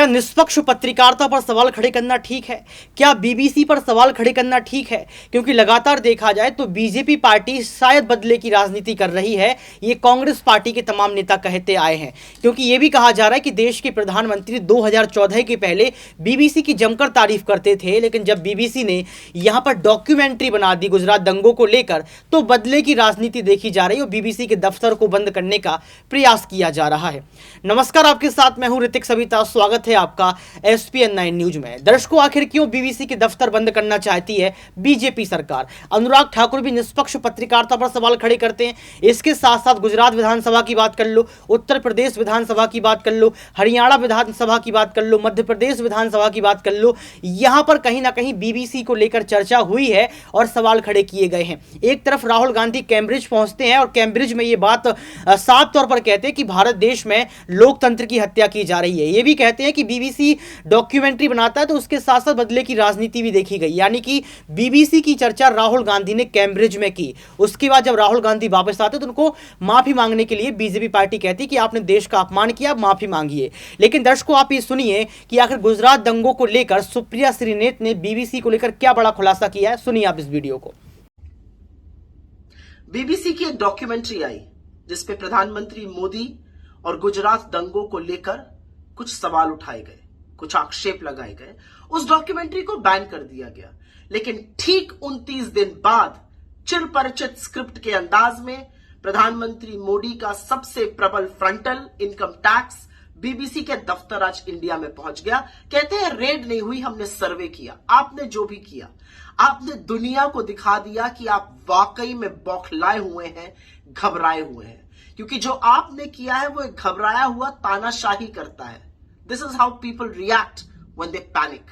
क्या निष्पक्ष पत्रकारिता पर सवाल खड़े करना ठीक है? क्या बीबीसी पर सवाल खड़े करना ठीक है? क्योंकि लगातार देखा जाए तो बीजेपी पार्टी शायद बदले की राजनीति कर रही है, ये कांग्रेस पार्टी के तमाम नेता कहते आए हैं। क्योंकि ये भी कहा जा रहा है कि देश के प्रधानमंत्री 2014 के पहले बीबीसी की जमकर तारीफ करते थे, लेकिन जब बीबीसी ने यहां पर डॉक्यूमेंट्री बना दी गुजरात दंगों को लेकर, तो बदले की राजनीति देखी जा रही है और बीबीसी के दफ्तर को बंद करने का प्रयास किया जा रहा है। नमस्कार, आपके साथ मैं हूं ऋतिक सविता। स्वागत है आपका SPN9 न्यूज में। दर्शकों, आखिर क्यों बीबीसी के दफ्तर बंद करना चाहती है बीजेपी सरकार? अनुराग ठाकुर भी निष्पक्ष पत्रकारिता पर सवाल खड़े करते हैं। इसके साथ साथ गुजरात विधानसभा की बात कर लो, उत्तर प्रदेश विधानसभा की बात कर लो, हरियाणा विधानसभा की बात कर लो, मध्य प्रदेश विधानसभा की बात कर लो, यहां पर कहीं ना कहीं बीबीसी को लेकर चर्चा हुई है और सवाल खड़े किए गए हैं। एक तरफ राहुल गांधी कैम्ब्रिज पहुंचते हैं और कैम्ब्रिज में ये बात साफ तौर पर कहते हैं कि भारत देश में लोकतंत्र की हत्या की जा रही है। ये भी कहते हैं कि बीबीसी डॉक्यूमेंट्री बनाता है तो उसके साथ साथ बदले की राजनीति भी देखी गई, यानी कि बीबीसी की चर्चा राहुल गांधी ने कैम्ब्रिज में की। उसके बाद जब राहुल गांधी वापस आते तो उनको माफी मांगने के लिए बीजेपी पार्टी कहती कि आपने देश का अपमान किया, माफी मांगिए। लेकिन दर्शकों, आप ये सुनिए कि आखिर गुजरात दंगों को लेकर सुप्रिया श्रीनेत ने बीबीसी को लेकर क्या बड़ा खुलासा किया है। सुनिए आप इस वीडियो को। बीबीसी की एक डॉक्यूमेंट्री आई जिसपे प्रधानमंत्री मोदी और गुजरात दंगों को लेकर कुछ सवाल उठाए गए, कुछ आक्षेप लगाए गए। उस डॉक्यूमेंट्री को बैन कर दिया गया, लेकिन ठीक 29 दिन बाद चिरपरिचित स्क्रिप्ट के अंदाज में प्रधानमंत्री मोदी का सबसे प्रबल फ्रंटल इनकम टैक्स बीबीसी के दफ्तर आज इंडिया में पहुंच गया। कहते हैं रेड नहीं हुई, हमने सर्वे किया। आपने जो भी किया, आपने दुनिया को दिखा दिया कि आप वाकई में बौखलाए हुए हैं, घबराए हुए हैं, क्योंकि जो आपने किया है वो एक घबराया हुआ तानाशाही करता है। This is how people react when they panic.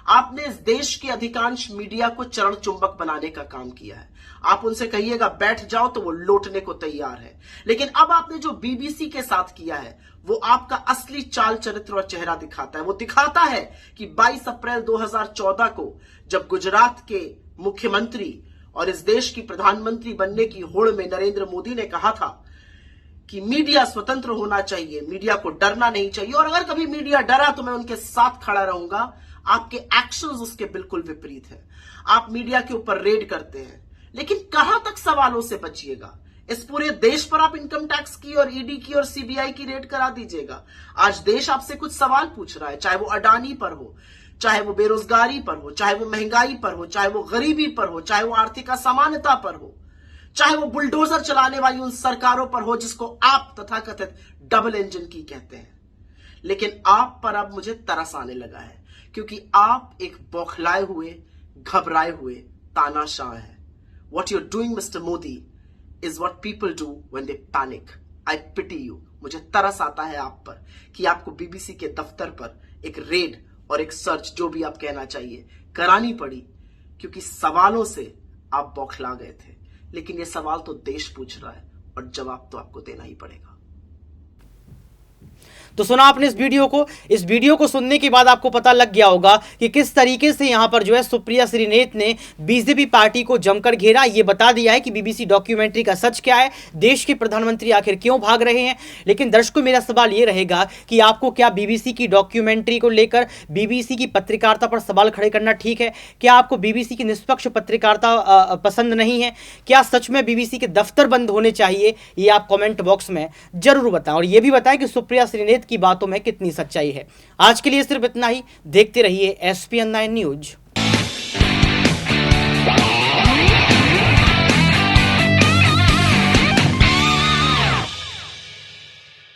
आपने इस देश के अधिकांश मीडिया को चरण चुंबक बनाने का काम किया है। आप उनसे कहिएगा बैठ जाओ तो वो लौटने को तैयार है। लेकिन अब आपने जो बीबीसी के साथ किया है वो आपका असली चाल चरित्र और चेहरा दिखाता है। वो दिखाता है कि 22 अप्रैल 2014 को जब गुजरात के मुख्यमंत्री और इस देश की प्रधानमंत्री बनने की होड़ में नरेंद्र मोदी ने कहा था कि मीडिया स्वतंत्र होना चाहिए, मीडिया को डरना नहीं चाहिए, और अगर कभी मीडिया डरा तो मैं उनके साथ खड़ा रहूंगा। आपके एक्शंस उसके बिल्कुल विपरीत है। आप मीडिया के ऊपर रेड करते हैं, लेकिन कहां तक सवालों से बचिएगा? इस पूरे देश पर आप इनकम टैक्स की और ईडी की और सीबीआई की रेड करा दीजिएगा। आज देश आपसे कुछ सवाल पूछ रहा है, चाहे वो अडानी पर हो, चाहे वो बेरोजगारी पर हो, चाहे वो महंगाई पर हो, चाहे वो गरीबी पर हो, चाहे वो आर्थिक असमानता पर हो, चाहे वो बुलडोजर चलाने वाली उन सरकारों पर हो जिसको आप तथाकथित डबल इंजन की कहते हैं। लेकिन आप पर अब मुझे तरस आने लगा है, क्योंकि आप एक बौखलाए हुए, घबराए हुए तानाशाह हैं। What you're doing, Mr. Modi, is what people do when they panic. I pity you. मुझे तरस आता है आप पर कि आपको बीबीसी के दफ्तर पर एक रेड और एक सर्च, जो भी आप कहना चाहिए, करानी पड़ी, क्योंकि सवालों से आप बौखला गए थे। लेकिन ये सवाल तो देश पूछ रहा है और जवाब तो आपको देना ही पड़ेगा। तो सुना आपने इस वीडियो को सुनने के बाद आपको पता लग गया होगा कि किस तरीके से यहां पर जो है सुप्रिया श्रीनेत ने बीजेपी पार्टी को जमकर घेरा। ये बता दिया है कि बीबीसी डॉक्यूमेंट्री का सच क्या है, देश के प्रधानमंत्री आखिर क्यों भाग रहे हैं। लेकिन दर्शकों, मेरा सवाल ये रहेगा कि आपको क्या बीबीसी की डॉक्यूमेंट्री को लेकर बीबीसी की पत्रकारिता पर सवाल खड़े करना ठीक है? क्या आपको बीबीसी की निष्पक्ष पत्रकारिता पसंद नहीं है? क्या सच में बीबीसी के दफ्तर बंद होने चाहिए? ये आप कॉमेंट बॉक्स में जरूर बताएं और ये भी बताएं कि सुप्रिया श्रीनेत की बातों में कितनी सच्चाई है। आज के लिए सिर्फ इतना ही। देखते रहिए SPN9 न्यूज।